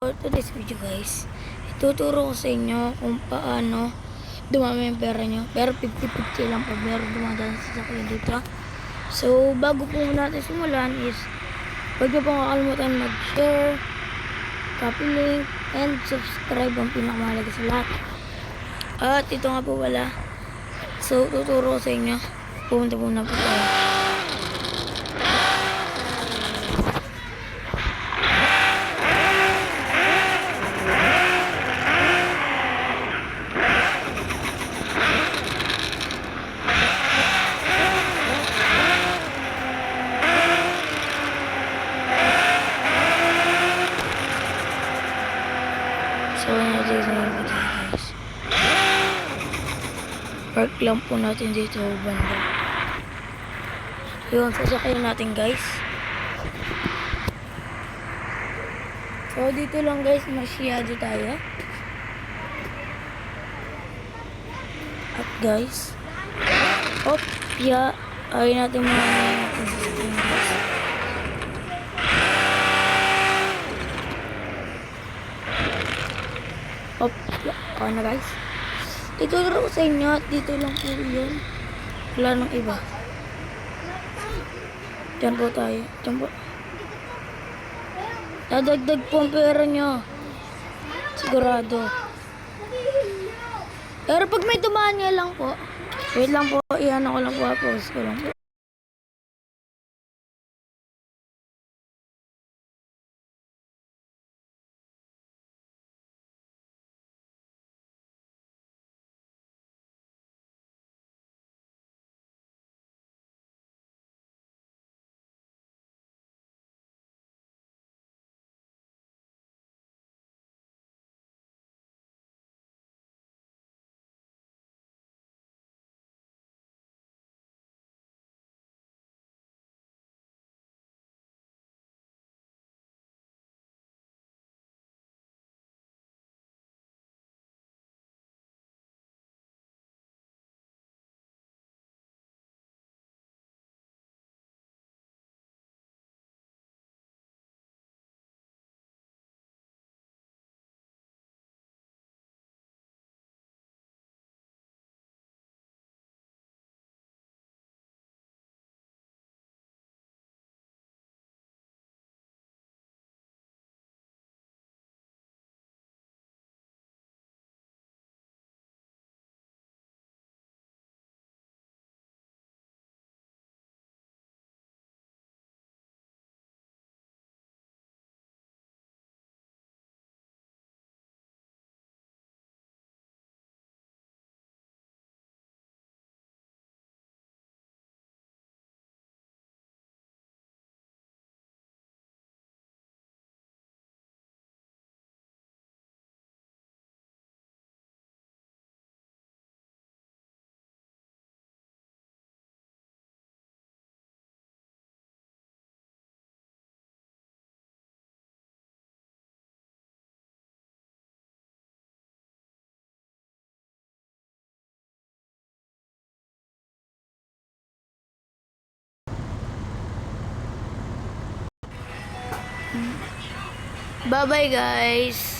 For today's video guys, ituturo ko sa inyo kung paano dumami yung pera nyo. Pero 50-50 lang po, meron dumadaan sa sakyan dito. So, bago po natin simulan is, huwag nyo pong kakalimutan mag-share, copy link, and subscribe ang pinakamahalaga sa lahat. At ito nga po wala. So, tuturo ko sa inyo. Pumunta po na po tayo. So, dito na po tayo guys. Park lang po natin dito banda. Yun, sasakayin natin guys. So, dito lang guys, masyado tayo. At guys, ayun natin mga natin sasakayin guys. Ako na guys. Ituturo ko sa inyo at dito lang po yun. Wala nang iba. Diyan po tayo. Diyan po. Dadagdag po ang pera nyo. Sigurado. Pero pag may dumaan nga lang po. Wait lang po. Iyan ako lang po. Pause ko lang po. Bye bye guys.